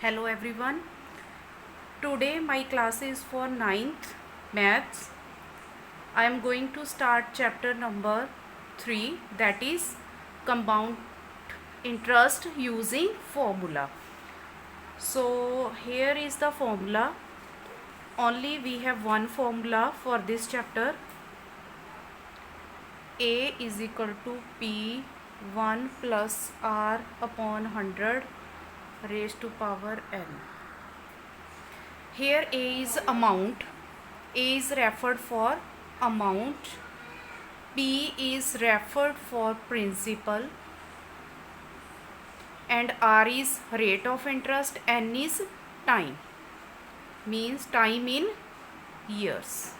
Hello everyone. Today my class is for ninth maths. I am going to start chapter number 3, that is compound interest using formula. So here is the formula. Only we have one formula for this chapter. A is equal to P 1 plus R upon 100 raised to power n. Here A is amount. A is referred for amount. P is referred for principal. And R is rate of interest. N is time. Means time in years.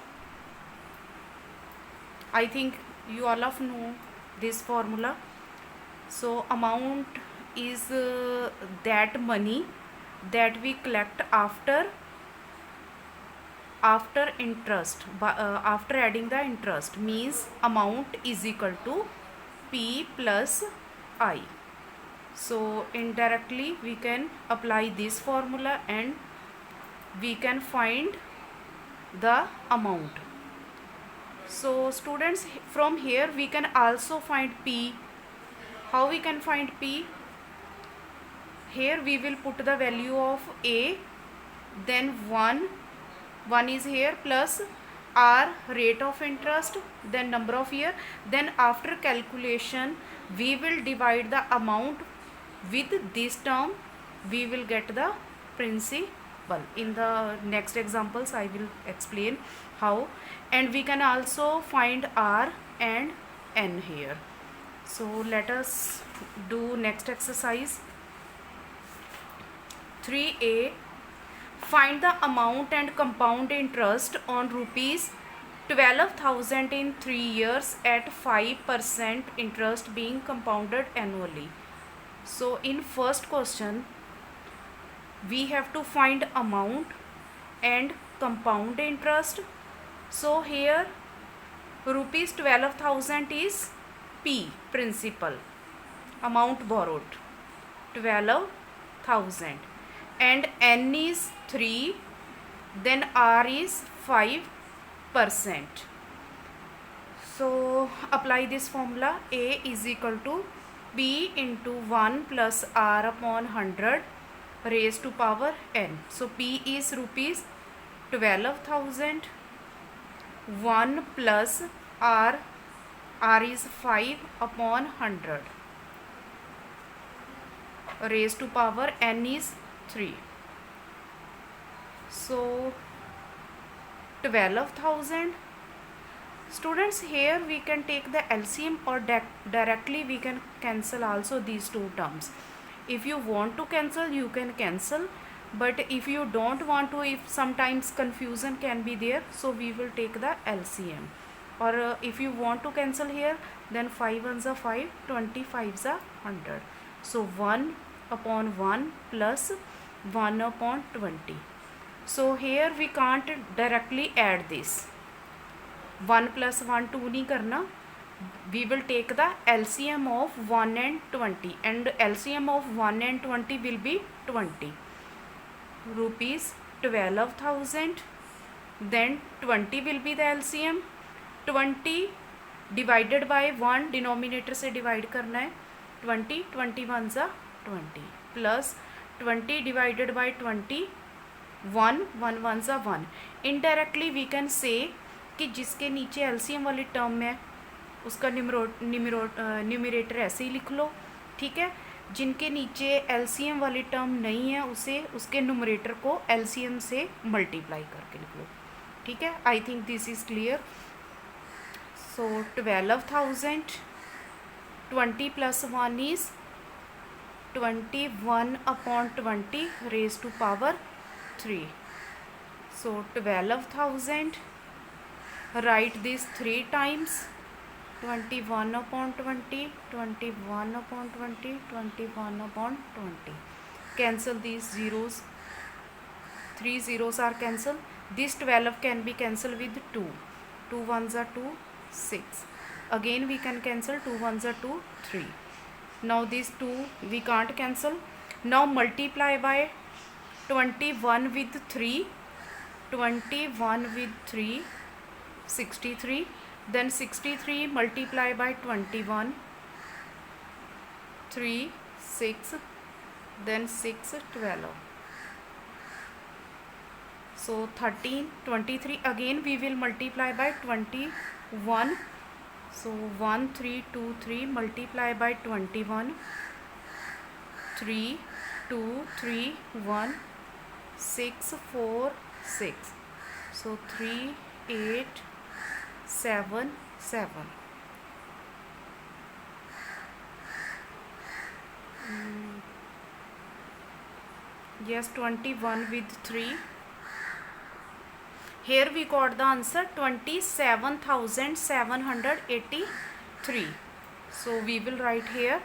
I think you all of know this formula. So amount is that money that we collect after interest, after adding the interest, means amount is equal to P plus I. So indirectly we can apply this formula and we can find the amount. So students, from here we can also find P. How we can find P? Here we will put the value of A, then 1 is here, plus R rate of interest, then number of year. Then after calculation we will divide the amount with this term, we will get the principal. In the next examples I will explain how. And we can also find R and N here. So let us do next exercise. 3A. Find the amount and compound interest on rupees 12,000 in 3 years at 5% interest being compounded annually. So in first question we have to find amount and compound interest. So here rupees 12,000 is P, principal, amount borrowed 12,000, and N is 3, then R is 5%. So apply this formula. A is equal to P into 1 plus R upon 100 raised to power n. So P is rupees 12,000, 1 plus R is 5 upon 100 raised to power n is 3. So 12,000. Students, here we can take the LCM or directly we can cancel also these two terms. If you want to cancel, you can cancel, but if you don't want to, if sometimes confusion can be there, so we will take the LCM. Or if you want to cancel here, then 5 ones are 5, 25s are 100. So 1 upon 1 plus 1 upon 20. So here we can't directly add this. 1 plus 1 2 नहीं करना. We will take the LCM of 1 and 20, and LCM of 1 and 20 will be 20. Rupees 12,000, then 20 will be the LCM. 20 divided by 1, denominator से divide करना है. 20 21 ज़ा 20 plus 20 divided by 20 1 1 1 ज़ा 1. Indirectly we can say कि जिसके नीचे एलसीएम वाली term है उसका न्यूमरेटर ऐसे ही लिख लो, ठीक है. जिनके नीचे एलसीएम वाली टर्म नहीं है उसे उसके न्यूमरेटर को एलसीएम से मल्टीप्लाई करके लिख लो, ठीक है. I think this is clear. So 12,000, 20 plus 1 is 21 upon 20 raised to power 3. So 12,000, write this 3 times. 21 upon 20, 21 upon 20, 21 upon 20. Cancel these zeros. 3 zeros are cancelled. This 12 can be cancelled with 2. 2 ones are 2, 6. Again we can cancel. 2 ones are 2, 3. Now these 2 we can't cancel. Now multiply by 21 with 3, 21 with 3, 63. Then 63 multiply by 21, 3, 6, then 6, 12. So 13, 23, again we will multiply by 21. So 1, 3, 2, 3 multiply by 21, 3, 2, 3, 1, 6, 4, 6. So 3, 8, 7, 7. Yes, 21 with 3. Here we got the answer 27,783. So we will write here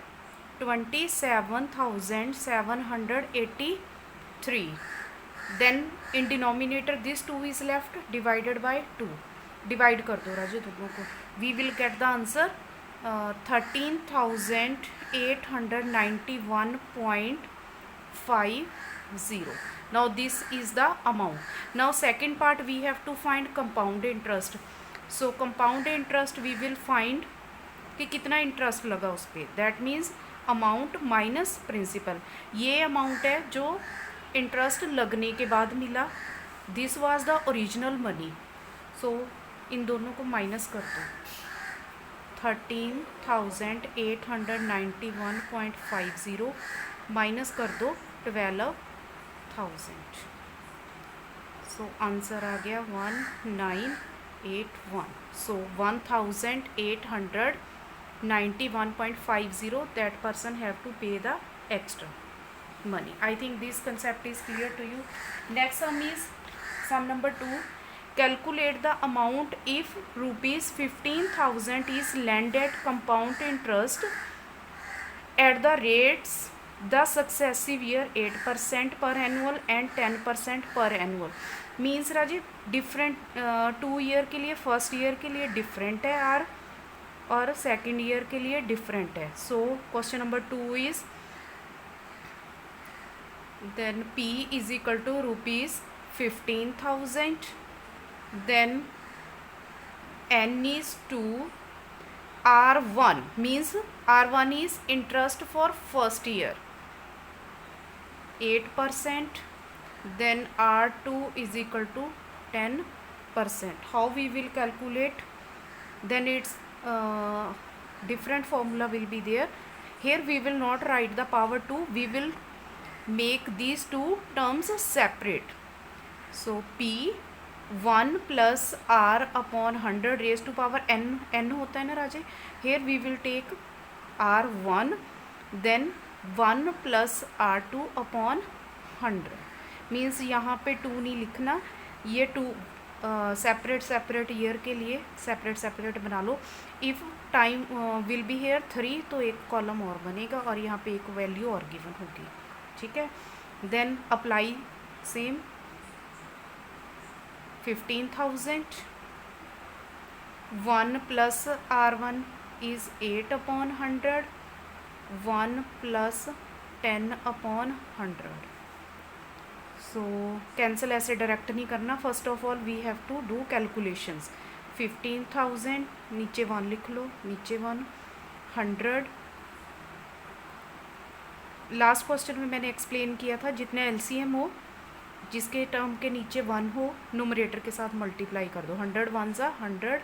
27,783. Then in denominator this 2 is left, divided by 2. Divide कर दो राजू दोनों को. We will get the answer 13,891.50. Now this is the amount. Now second part we have to find compound interest. So compound interest we will find कि कितना interest लगा उस पर. That means amount minus principal. ये amount है जो interest लगने के बाद मिला. This was the original money. So इन दोनों को माइनस कर दो. 13,891.50 माइनस कर दो 12,000. सो आंसर आ गया 1981. सो 1,891.50. that person have to pay the extra money. I think this concept is clear to you. Next sum is sum number 2. Calculate the amount if rupees 15,000 is lent at compound interest at the rates the successive year 8% per annual and 10% per annual. Means राजी different 2 year के लिए, first year के लिए different है are और second year के लिए different है. So question number 2 is then P is equal to rupees 15,000. Then N is 2. R1 means R1 is interest for first year 8%. Then R2 is equal to 10%. How we will calculate? Then its different formula will be there. Here we will not write the power 2. We will make these two terms separate. So P1 plus R upon 100 raised to power n होता है ना राजे. Here we will take R1 then 1 plus R2 upon 100. Means यहाँ पे 2 नहीं लिखना, ये 2 separate year के लिए सेपरेट बना लो. If time will be here 3 तो एक कॉलम और बनेगा और यहाँ पे एक वैल्यू और गिवन होगी. ठीक है. Then apply same 15,000. 1 plus R1 is 8 upon 100. 1 plus 10 upon 100. So cancel ऐसे डायरेक्ट नहीं करना. First of all we have to do calculations. 15,000 नीचे 1 लिख लो, नीचे 1. 100 लास्ट क्वेश्चन में मैंने एक्सप्लेन किया था जितने एलसीएम हो जिसके टर्म के नीचे 1 हो न्यूमरेटर के साथ मल्टीप्लाई कर दो. 100 1 ज़ा 100,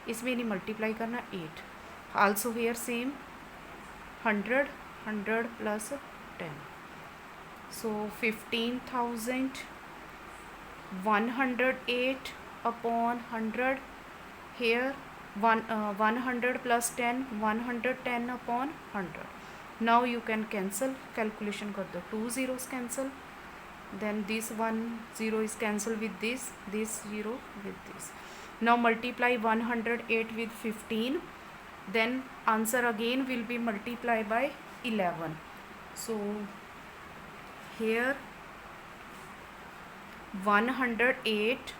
इसमें नहीं मल्टीप्लाई करना 8. Also here same 100 100 plus 10. So 15,000 108 upon 100. Here 100 plus 10 110 upon 100. Now you can cancel. Calculation कर दो. 2 zeros cancel. Then this 1 0 is cancelled with this 0 with this. Now multiply 108 with 15. Then answer again will be multiplied by 11. So here 108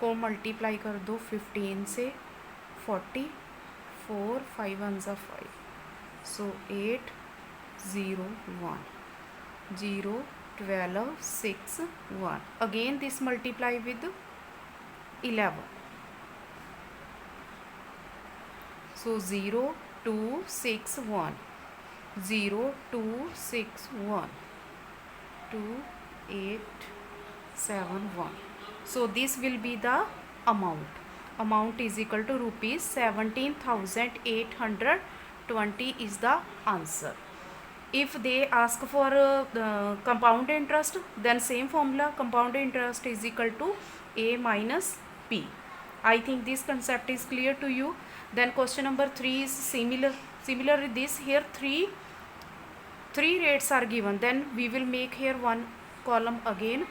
को multiply कर दो 15 से. 44 5 1 ज़ा 5. सो 8 0 1 0 12, 6, 1. Again this multiply with 11. So 0, 2, 6, 1. 0, 2, 6, 1. 2, 8, 7, 1. So this will be the amount. Amount is equal to rupees 17,820 is the answer. If they ask for the compound interest, then same formula, compound interest is equal to A minus P. I think this concept is clear to you. Then question number 3 is similar this. Here three rates are given, then we will make here one column again.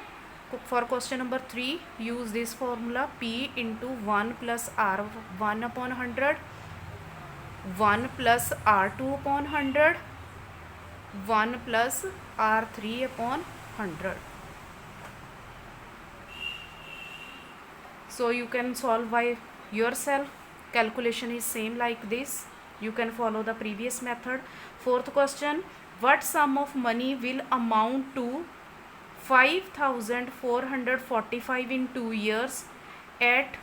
For question number 3, use this formula, P into 1 plus R1 upon 100, 1 plus R2 upon 100, 1 plus R3 upon 100. So you can solve by yourself. Calculation is same like this. You can follow the previous method. Fourth question, what sum of money will amount to 5,445 in 2 years at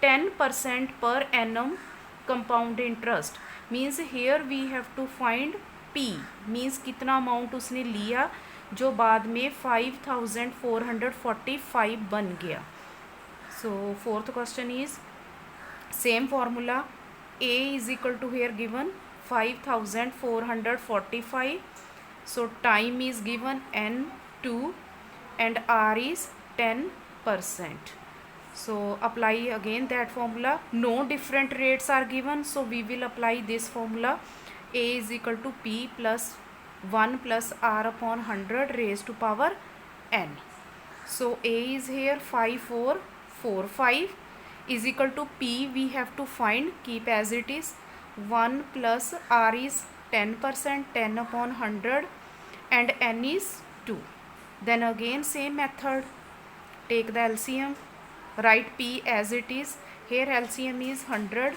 10% per annum compound interest? Means here we have to find P, means कितना amount उसने लिया जो बाद में 5,445 बन गया. So fourth question is same formula, A is equal to here given 5,445. So time is given N2 and R is 10%. So apply again that formula. No different rates are given, so we will apply this formula. A is equal to P plus 1 plus R upon 100 raised to power N. So A is here 5445 is equal to P, we have to find, keep as it is. 1 plus R is 10%, 10 upon 100, and N is 2. Then again same method, take the LCM, write P as it is. Here LCM is 100,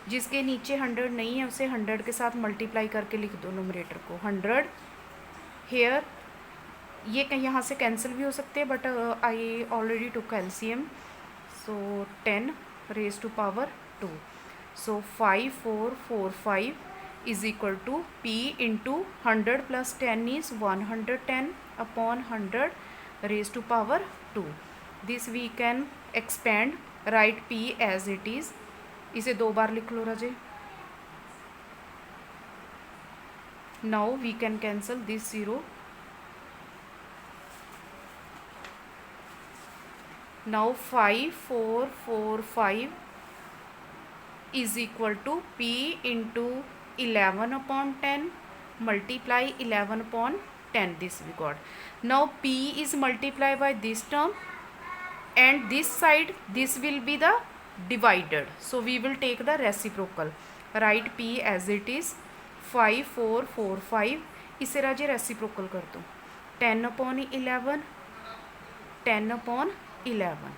जिसके नीचे 100 नहीं है उसे 100 के साथ multiply करके लिख दो नोमरेटर को 100. हेयर ये कहीं यहाँ से कैंसिल भी हो सकते हैं, but I already took LCM. So 10 raised to power 2. So 5445 is equal to P into 100 plus 10 is 110 upon 100 raised to power 2. This we can expand, write P as it is. इसे 2 बार लिख लो राजे. Now we can cancel this 0. Now 5445 is equal to P into 11 upon 10 multiply 11 upon 10. This we got. Now P is multiplied by this term, and this side this will be the divided. So we will take the reciprocal. Write P as it is 5445. इसे राजे reciprocal कर दो. 10 upon 11, 10 upon 11.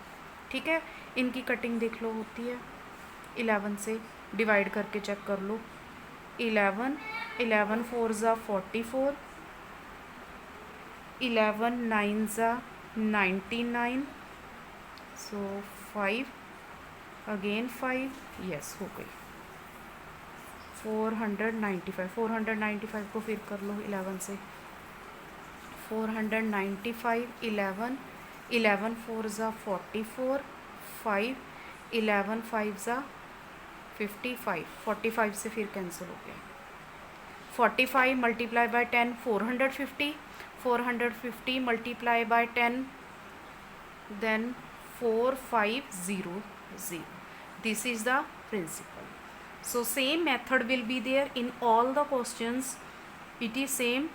ठीक है, इनकी cutting देख लो होती है. 11 से डिवाइड करके चेक कर लो. 11 4 ज़ा 44, 11 9 ज़ा 99. सो 5 अगेन 5, यस हो गई. 495 को फिर कर लो 11 से. 495 11 4 ज़ा 44, 5 11 5 ज़ा 55, 45 से फिर कैंसिल हो गया. 45 multiply by 10 450, 450 multiply by 10 then 4500. This is the principle. So same method will be there in all the questions. It is same.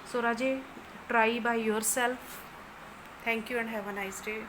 So Raje, try by yourself. Thank you and have a nice day.